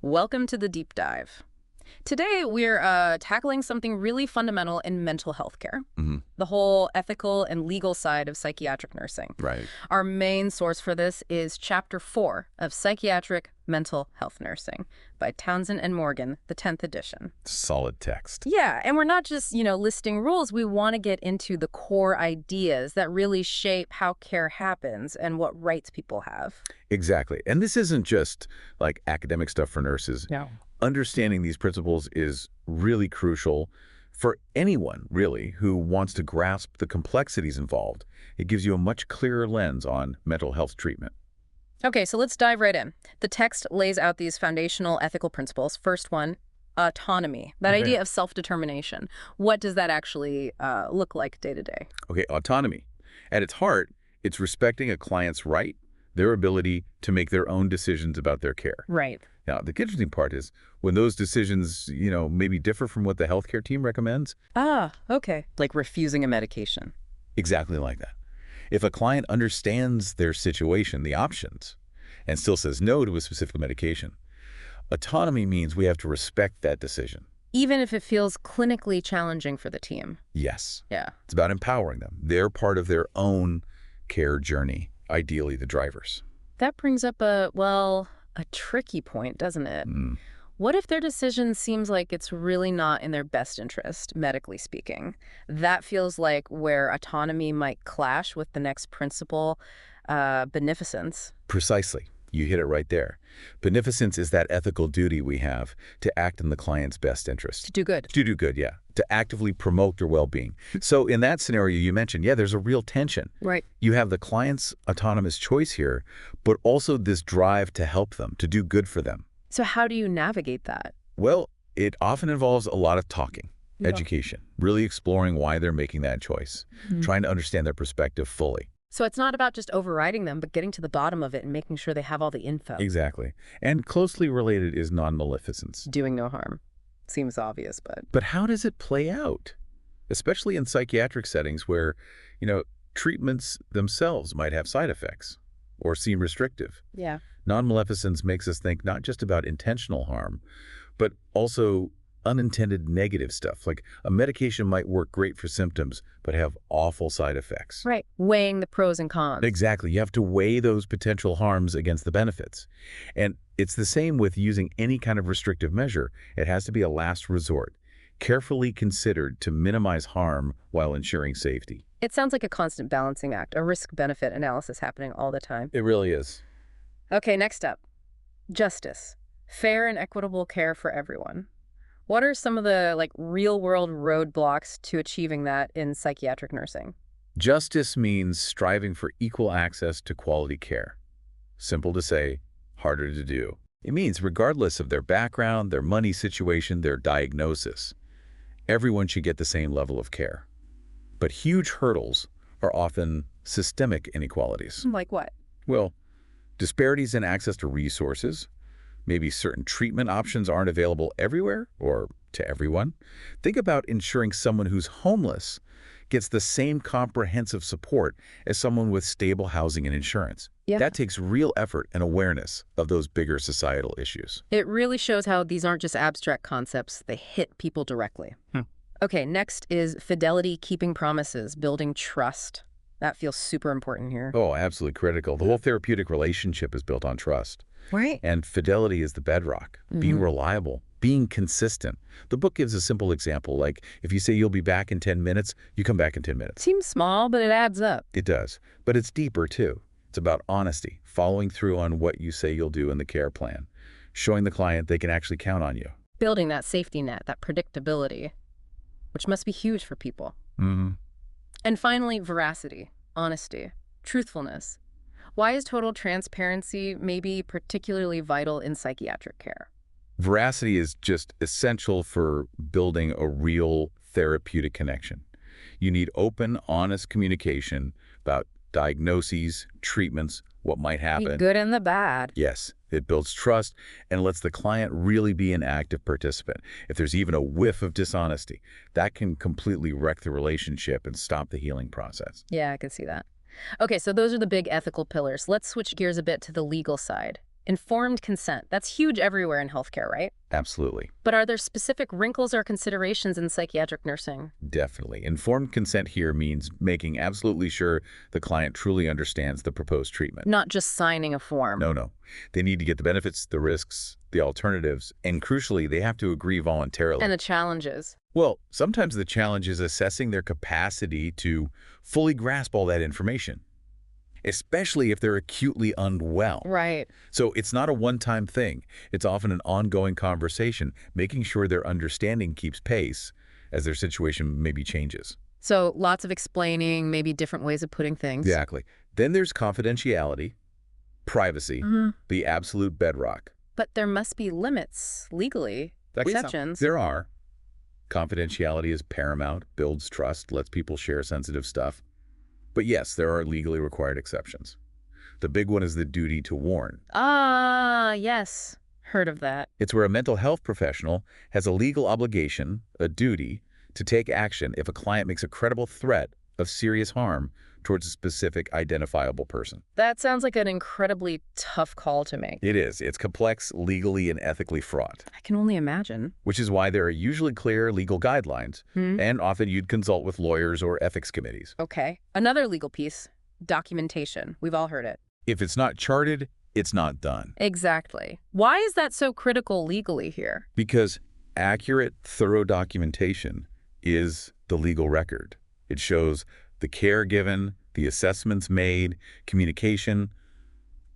Welcome to the deep dive. Today, we're tackling something really fundamental in mental health care, the whole ethical and legal side of psychiatric nursing. Right. Our main source for this is Chapter 4 of Psychiatric Mental Health Nursing by Townsend and Morgan, the 10th edition. Solid text. Yeah, and we're not just, listing rules. We want to get into the core ideas that really shape how care happens and what rights people have. Exactly. And this isn't just like academic stuff for nurses. No. Understanding these principles is really crucial for anyone, really, who wants to grasp the complexities involved. It gives you a much clearer lens on mental health treatment. Okay, so let's dive right in. The text lays out these foundational ethical principles. First one, autonomy, that idea of self-determination. What does that actually look like day to day? Okay, autonomy. At its heart, it's respecting a client's right, their ability to make their own decisions about their care. Right. Now, the interesting part is when those decisions, maybe differ from what the healthcare team recommends. Ah, okay. Like refusing a medication. Exactly like that. If a client understands their situation, the options, and still says no to a specific medication, autonomy means we have to respect that decision. Even if it feels clinically challenging for the team. Yes. Yeah. It's about empowering them. They're part of their own care journey, ideally the drivers. That brings up a tricky point, doesn't it? What if their decision seems like it's really not in their best interest, medically speaking? That feels like where autonomy might clash with the next principle, beneficence. Precisely. You hit it right there. Beneficence is that ethical duty we have to act in the client's best interest. To do good. To do good, yeah. To actively promote their well-being. So in that scenario you mentioned, there's a real tension. Right. You have the client's autonomous choice here, but also this drive to help them, to do good for them. So how do you navigate that? Well, it often involves a lot of talking, education, really exploring why they're making that choice, trying to understand their perspective fully. So it's not about just overriding them, but getting to the bottom of it and making sure they have all the info. Exactly. And closely related is non-maleficence. Doing no harm. Seems obvious, but... But how does it play out? Especially in psychiatric settings where, treatments themselves might have side effects or seem restrictive. Yeah. Non-maleficence makes us think not just about intentional harm, but also unintended negative stuff. Like a medication might work great for symptoms, but have awful side effects. Right. Weighing the pros and cons. Exactly. You have to weigh those potential harms against the benefits. And it's the same with using any kind of restrictive measure. It has to be a last resort, carefully considered to minimize harm while ensuring safety. It sounds like a constant balancing act, a risk-benefit analysis happening all the time. It really is. Okay, next up. Justice. Fair and equitable care for everyone. What are some of the real-world roadblocks to achieving that in psychiatric nursing? Justice means striving for equal access to quality care. Simple to say, harder to do. It means regardless of their background, their money situation, their diagnosis, everyone should get the same level of care. But huge hurdles are often systemic inequalities. Like what? Well, disparities in access to resources. Maybe certain treatment options aren't available everywhere or to everyone. Think about ensuring someone who's homeless gets the same comprehensive support as someone with stable housing and insurance. Yeah. That takes real effort and awareness of those bigger societal issues. It really shows how these aren't just abstract concepts. They hit people directly. Okay, next is fidelity, keeping promises, building trust. That feels super important here. Oh, absolutely critical. The whole therapeutic relationship is built on trust. Right. And fidelity is the bedrock. Being reliable, being consistent. The book gives a simple example, like if you say you'll be back in 10 minutes, you come back in 10 minutes. Seems small, but it adds up. It does. But it's deeper, too. It's about honesty, following through on what you say you'll do in the care plan, showing the client they can actually count on you. Building that safety net, that predictability, which must be huge for people. And finally, veracity, honesty, truthfulness. Why is total transparency maybe particularly vital in psychiatric care? Veracity is just essential for building a real therapeutic connection. You need open, honest communication about diagnoses, treatments, what might happen. The good and the bad. Yes, it builds trust and lets the client really be an active participant. If there's even a whiff of dishonesty, that can completely wreck the relationship and stop the healing process. Yeah, I can see that. Okay, so those are the big ethical pillars. Let's switch gears a bit to the legal side. Informed consent. That's huge everywhere in healthcare, right? Absolutely. But are there specific wrinkles or considerations in psychiatric nursing? Definitely. Informed consent here means making absolutely sure the client truly understands the proposed treatment. Not just signing a form. No. They need to get the benefits, the risks, the alternatives, and crucially, they have to agree voluntarily. And the challenges. Well, sometimes the challenge is assessing their capacity to fully grasp all that information, especially if they're acutely unwell. Right. So it's not a one-time thing. It's often an ongoing conversation, making sure their understanding keeps pace as their situation maybe changes. So lots of explaining, maybe different ways of putting things. Exactly. Then there's confidentiality, privacy, the absolute bedrock. But there must be limits, legally, exceptions. There are. Confidentiality is paramount, builds trust, lets people share sensitive stuff. But yes, there are legally required exceptions. The big one is the duty to warn. Ah, yes. Heard of that. It's where a mental health professional has a legal obligation, a duty, to take action if a client makes a credible threat of serious harm towards a specific identifiable person. That sounds like an incredibly tough call to make. It is. It's complex, legally and ethically fraught. I can only imagine. Which is why there are usually clear legal guidelines, and often you'd consult with lawyers or ethics committees. Okay. Another legal piece, documentation. We've all heard it. If it's not charted, it's not done. Exactly. Why is that so critical legally here? Because accurate, thorough documentation is the legal record. It shows the care given, the assessments made, communication,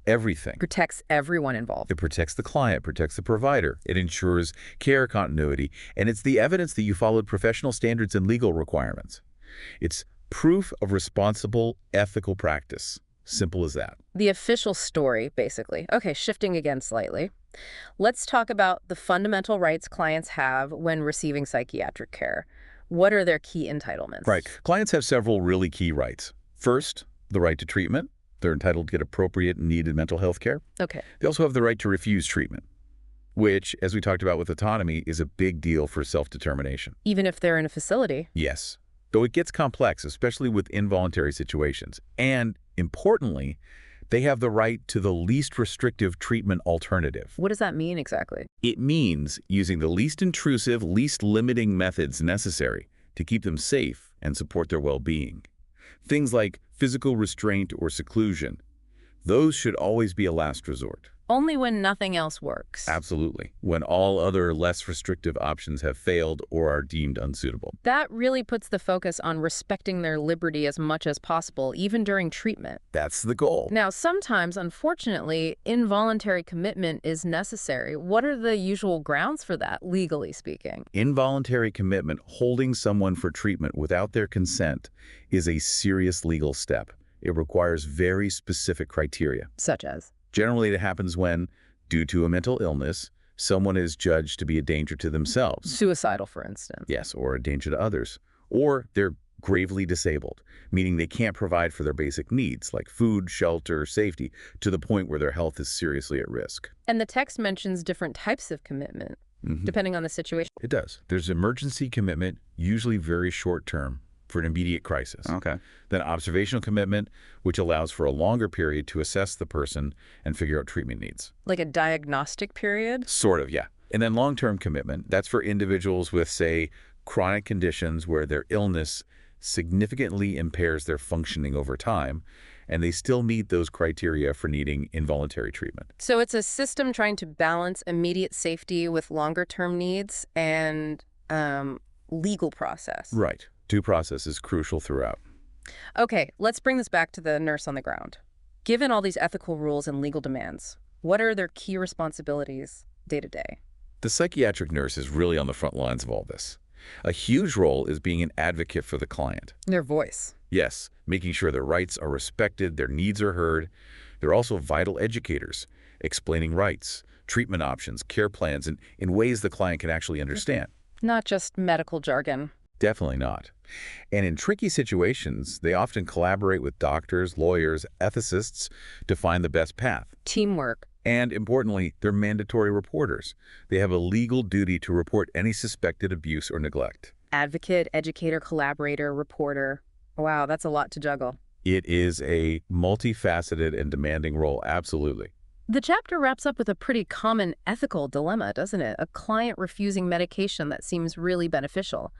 everything. Protects everyone involved. It protects the client, protects the provider. It ensures care continuity, and it's the evidence that you followed professional standards and legal requirements. It's proof of responsible, ethical practice. Simple as that. The official story, basically. Okay, shifting again slightly. Let's talk about the fundamental rights clients have when receiving psychiatric care. What are their key entitlements? Right. Clients have several really key rights. First, the right to treatment. They're entitled to get appropriate and needed mental health care. Okay. They also have the right to refuse treatment, which, as we talked about with autonomy, is a big deal for self-determination. Even if they're in a facility? Yes. Though it gets complex, especially with involuntary situations. And, importantly, they have the right to the least restrictive treatment alternative. What does that mean exactly? It means using the least intrusive, least limiting methods necessary to keep them safe and support their well-being. Things like physical restraint or seclusion, those should always be a last resort. Only when nothing else works. Absolutely. When all other less restrictive options have failed or are deemed unsuitable. That really puts the focus on respecting their liberty as much as possible, even during treatment. That's the goal. Now, sometimes, unfortunately, involuntary commitment is necessary. What are the usual grounds for that, legally speaking? Involuntary commitment, holding someone for treatment without their consent, is a serious legal step. It requires very specific criteria. Such as? Generally, it happens when, due to a mental illness, someone is judged to be a danger to themselves. Suicidal, for instance. Yes, or a danger to others. Or they're gravely disabled, meaning they can't provide for their basic needs, like food, shelter, safety, to the point where their health is seriously at risk. And the text mentions different types of commitment, depending on the situation. It does. There's emergency commitment, usually very short-term, for an immediate crisis. Okay. Then observational commitment, which allows for a longer period to assess the person and figure out treatment needs. Like a diagnostic period? Sort of, yeah. And then long-term commitment, that's for individuals with, say, chronic conditions where their illness significantly impairs their functioning over time, and they still meet those criteria for needing involuntary treatment. So it's a system trying to balance immediate safety with longer-term needs and legal process. Right. Due process is crucial throughout. Okay, let's bring this back to the nurse on the ground. Given all these ethical rules and legal demands, what are their key responsibilities day to day? The psychiatric nurse is really on the front lines of all this. A huge role is being an advocate for the client. Their voice. Yes, making sure their rights are respected, their needs are heard. They're also vital educators, explaining rights, treatment options, care plans, in ways the client can actually understand. Not just medical jargon. Definitely not. And in tricky situations, they often collaborate with doctors, lawyers, ethicists to find the best path. Teamwork. And importantly, they're mandatory reporters. They have a legal duty to report any suspected abuse or neglect. Advocate, educator, collaborator, reporter. Wow, that's a lot to juggle. It is a multifaceted and demanding role, absolutely. The chapter wraps up with a pretty common ethical dilemma, doesn't it? A client refusing medication that seems really beneficial.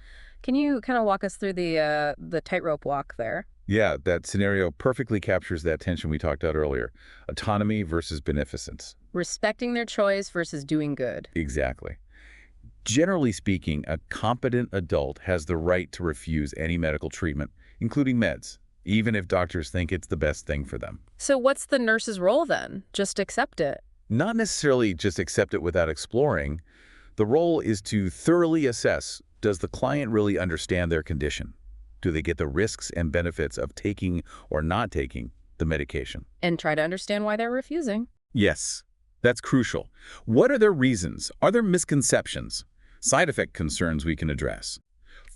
Can you kind of walk us through the tightrope walk there? Yeah, that scenario perfectly captures that tension we talked about earlier. Autonomy versus beneficence. Respecting their choice versus doing good. Exactly. Generally speaking, a competent adult has the right to refuse any medical treatment, including meds, even if doctors think it's the best thing for them. So what's the nurse's role then? Just accept it. Not necessarily just accept it without exploring. The role is to thoroughly assess, does the client really understand their condition? Do they get the risks and benefits of taking or not taking the medication? And try to understand why they're refusing. Yes, that's crucial. What are their reasons? Are there misconceptions? Side effect concerns we can address.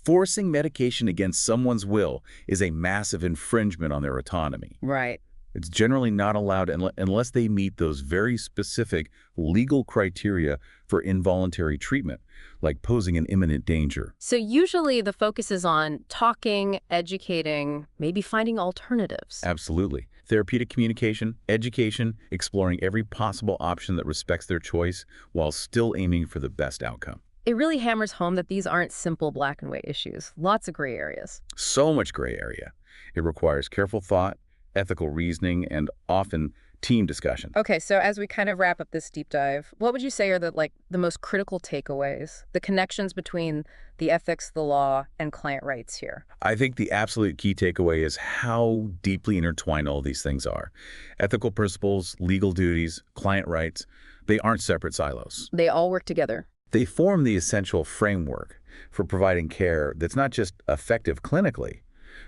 Forcing medication against someone's will is a massive infringement on their autonomy. Right. It's generally not allowed unless they meet those very specific legal criteria for involuntary treatment, like posing an imminent danger. So usually the focus is on talking, educating, maybe finding alternatives. Absolutely. Therapeutic communication, education, exploring every possible option that respects their choice while still aiming for the best outcome. It really hammers home that these aren't simple black and white issues. Lots of gray areas. So much gray area. It requires careful thought, ethical reasoning, and often team discussion. Okay, so as we kind of wrap up this deep dive, what would you say are the most critical takeaways, the connections between the ethics, the law, and client rights here? I think the absolute key takeaway is how deeply intertwined all these things are. Ethical principles, legal duties, client rights, they aren't separate silos. They all work together. They form the essential framework for providing care that's not just effective clinically,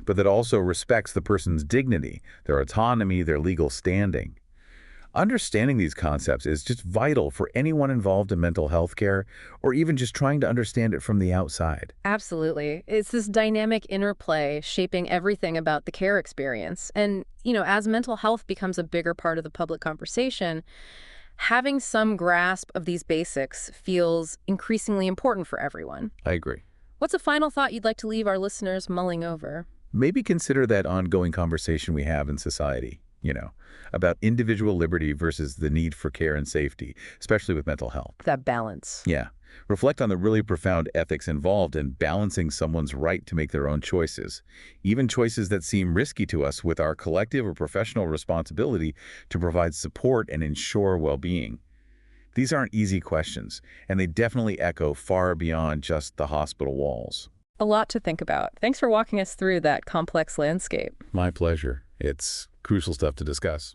but that also respects the person's dignity, their autonomy, their legal standing. Understanding these concepts is just vital for anyone involved in mental health care or even just trying to understand it from the outside. Absolutely. It's this dynamic interplay shaping everything about the care experience. And, as mental health becomes a bigger part of the public conversation, having some grasp of these basics feels increasingly important for everyone. I agree. What's a final thought you'd like to leave our listeners mulling over? Maybe consider that ongoing conversation we have in society, about individual liberty versus the need for care and safety, especially with mental health. That balance. Yeah. Reflect on the really profound ethics involved in balancing someone's right to make their own choices, even choices that seem risky to us, with our collective or professional responsibility to provide support and ensure well-being. These aren't easy questions, and they definitely echo far beyond just the hospital walls. A lot to think about. Thanks for walking us through that complex landscape. My pleasure. It's crucial stuff to discuss.